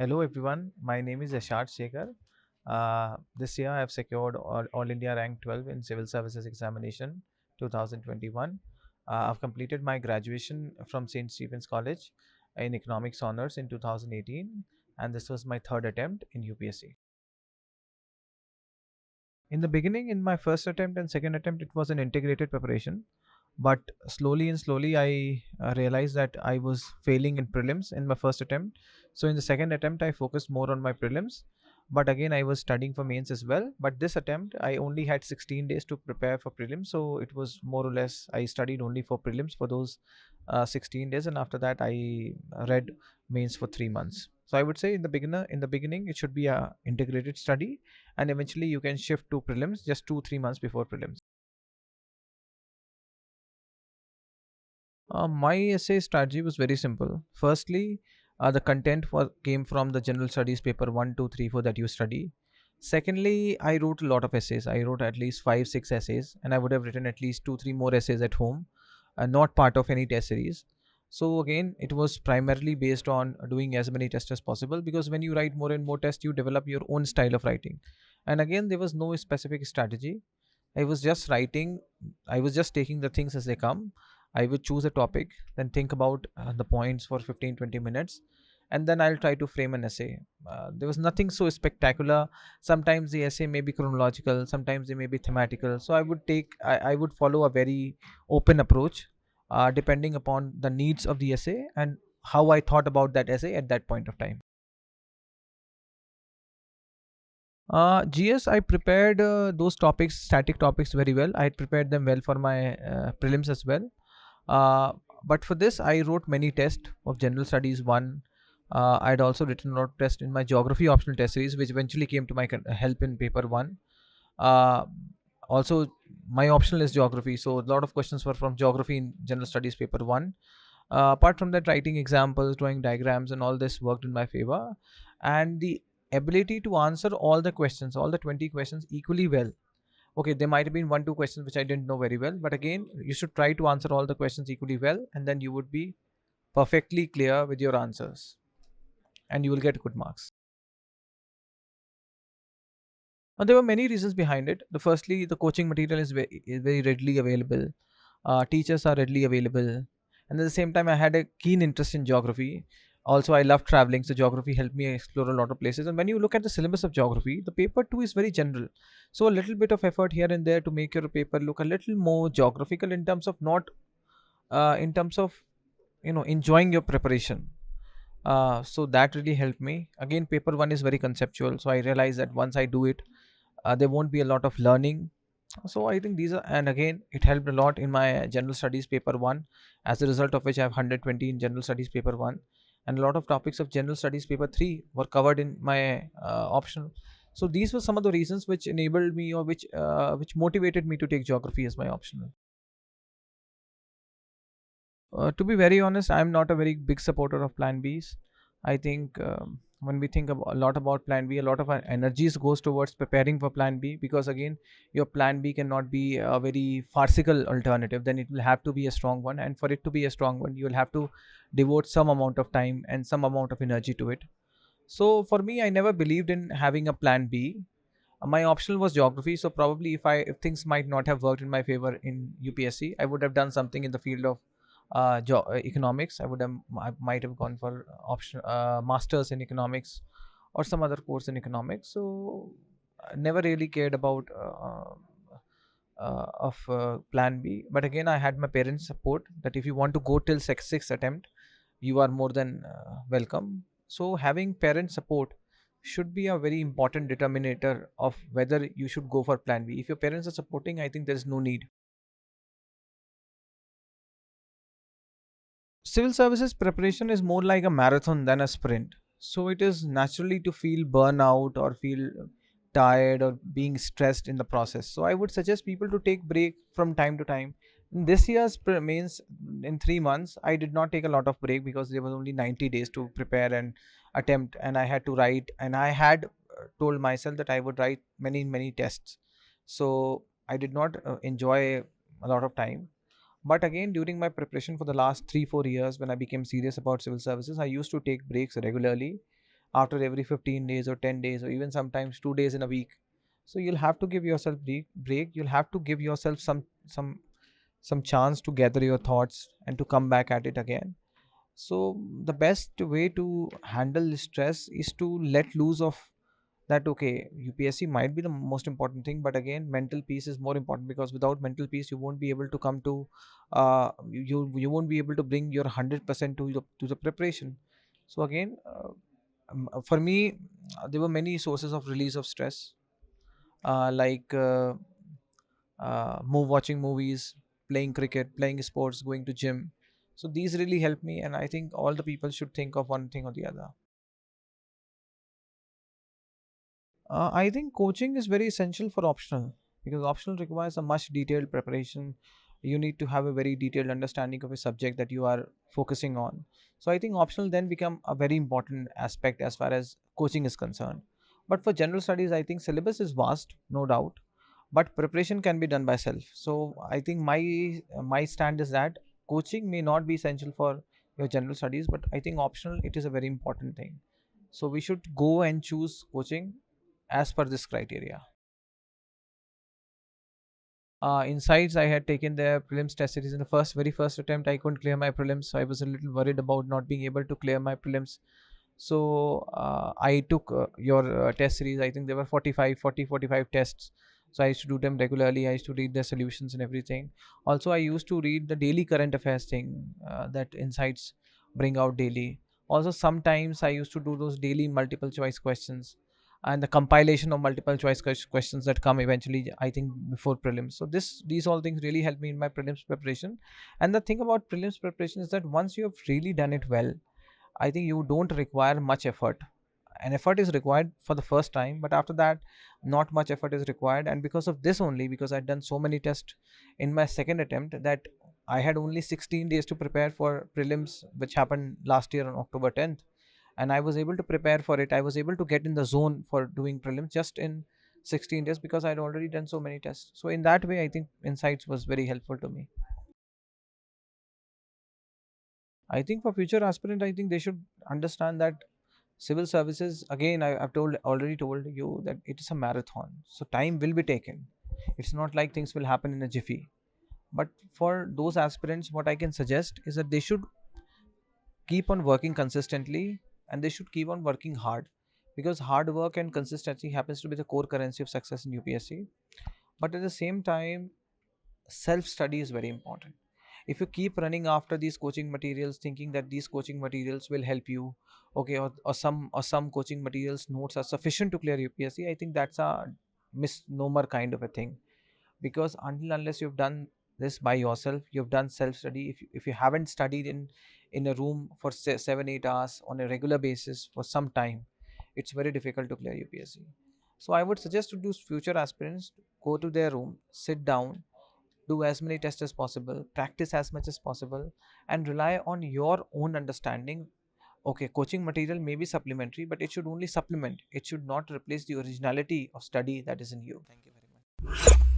Hello everyone, my name is Yasharth Shekhar. This year I have secured All India Rank 12 in Civil Services Examination 2021. I've completed my graduation from St. Stephen's College in Economics Honours in 2018, and this was my third attempt in UPSC. In the beginning, in my first attempt and second attempt, it was an integrated preparation. But slowly I realized that I was failing in prelims in my first attempt. So in the second attempt, I focused more on my prelims. But again, I was studying for mains as well. But this attempt, I only had 16 days to prepare for prelims. So it was more or less, I studied only for prelims for those 16 days. And after that, I read mains for 3 months. So I would say in the beginning, it should be a integrated study, and eventually you can shift to prelims just 2-3 months before prelims. My essay strategy was very simple. Firstly, the content came from the general studies paper 1, 2, 3, 4 that you study. Secondly, I wrote a lot of essays. I wrote at least 5, 6 essays, and I would have written at least 2, 3 more essays at home, not part of any test series. So again, it was primarily based on doing as many tests as possible, because when you write more and more tests, you develop your own style of writing. And again, there was no specific strategy. I was just writing, I was just taking the things as they come. I would choose a topic, then think about the points for 15-20 minutes, and then I'll try to frame an essay. There was nothing so spectacular. Sometimes the essay may be chronological, sometimes they may be thematical. So I would follow a very open approach, depending upon the needs of the essay and how I thought about that essay at that point of time. GS, I prepared those topics, static topics, very well. I had prepared them well for my prelims as well. Uh, but for this, I wrote many tests of general studies one. I had also written a lot of tests in my geography optional test series, which eventually came to my help in paper one. Uh, Also, my optional is geography, so a lot of questions were from geography in general studies paper one. Apart from that, writing examples, drawing diagrams, and all this worked in my favor. And the ability to answer all the questions, all the 20 questions equally well. Okay, there might have been 1-2 questions which I didn't know very well, but again, you should try to answer all the questions equally well, and then you would be perfectly clear with your answers, and you will get good marks. There were many reasons behind it. Firstly, the coaching material is very readily available. Teachers are readily available, and at the same time, I had a keen interest in geography. Also, I love traveling, so geography helped me explore a lot of places. And when you look at the syllabus of geography, the paper too is very general. So a little bit of effort here and there to make your paper look a little more geographical in terms of not in terms of enjoying your preparation. So that really helped me. Again, paper one is very conceptual, so I realized that once I do it, there won't be a lot of learning. So I think these are, and again, it helped a lot in my general studies paper one, as a result of which I have 120 in general studies paper one, and a lot of topics of general studies paper three were covered in my optional. So these were some of the reasons which enabled me, or which motivated me to take geography as my optional. To be very honest, I'm not a very big supporter of Plan Bs. I think when we think a lot about Plan B, a lot of our energies goes towards preparing for Plan B, because again, your Plan B cannot be a very farcical alternative. Then it will have to be a strong one, and for it to be a strong one, you will have to devote some amount of time and some amount of energy to it. So for me, I never believed in having a Plan B. My optional was geography, so probably if things might not have worked in my favor in UPSC, I would have done something in the field of economics. I might have gone for option masters in economics or some other course in economics. So I never really cared about of plan B. But again, I had my parents' support that if you want to go till sixth attempt, you are more than welcome. So having parent support should be a very important determinator of whether you should go for plan B. If your parents are supporting, I think there is no need. Civil services preparation is more like a marathon than a sprint. So it is naturally to feel burnout or feel tired or being stressed in the process. So I would suggest people to take break from time to time. In this year's means in 3 months, I did not take a lot of break because there was only 90 days to prepare and attempt, and I had to write, and I had told myself that I would write many tests. So I did not enjoy a lot of time. But again, during my preparation for the last 3-4 years, when I became serious about civil services, I used to take breaks regularly. after every 15 days or 10 days or even sometimes 2 days in a week. So you'll have to give yourself break. You'll have to give yourself some chance to gather your thoughts and to come back at it again. So the best way to handle stress is to let loose of that. Okay, UPSC might be the most important thing, but again mental peace is more important, because without mental peace you won't be able to come to you won't be able to bring your 100% to the preparation. So again, for me, there were many sources of release of stress, like watching movies, playing cricket, playing sports, going to gym. So these really help me, and I think all the people should think of one thing or the other. I think coaching is very essential for optional, because optional requires a much detailed preparation. You need to have a very detailed understanding of a subject that you are focusing on. So I think optional then become a very important aspect as far as coaching is concerned. But for general studies, I think syllabus is vast, no doubt, but preparation can be done by self. So I think my stand is that coaching may not be essential for your general studies, but I think optional it is a very important thing. So we should go and choose coaching as per this criteria. Insights, I had taken the prelims test series in the very first attempt. I couldn't clear my prelims, so I was a little worried about not being able to clear my prelims. So I took your test series. I think there were 45 tests. So I used to do them regularly. I used to read the solutions and everything. Also, I used to read the daily current affairs thing that Insights bring out daily. Also, sometimes I used to do those daily multiple choice questions and the compilation of multiple choice questions that come eventually, I think, before prelims. So these all things really help me in my prelims preparation. And the thing about prelims preparation is that once you have really done it well, I think you don't require much effort. An effort is required for the first time, but after that, not much effort is required. And because of this only, because I'd done so many tests in my second attempt, that I had only 16 days to prepare for prelims, which happened last year on October 10th. And I was able to prepare for it. I was able to get in the zone for doing prelims just in 16 days because I'd already done so many tests. So in that way, I think Insights was very helpful to me. I think for future aspirant, I think they should understand that civil services, again, I've already told you that it is a marathon. So time will be taken. It's not like things will happen in a jiffy. But for those aspirants, what I can suggest is that they should keep on working consistently, and they should keep on working hard, because hard work and consistency happens to be the core currency of success in UPSC. But at the same time, self study is very important. If you keep running after these coaching materials thinking that these coaching materials will help you, okay, or some coaching materials notes are sufficient to clear UPSC, I think that's a misnomer kind of a thing. Because until unless you've done this by yourself, you've done self study. If you haven't studied in a room for 7 8 hours on a regular basis for some time, it's very difficult to clear UPSC. So I would suggest to do future aspirants, go to their room, sit down, do as many tests as possible, practice as much as possible, and rely on your own understanding. Okay, coaching material may be supplementary, but it should only supplement. It should not replace the originality of study that is in you. Thank you very much.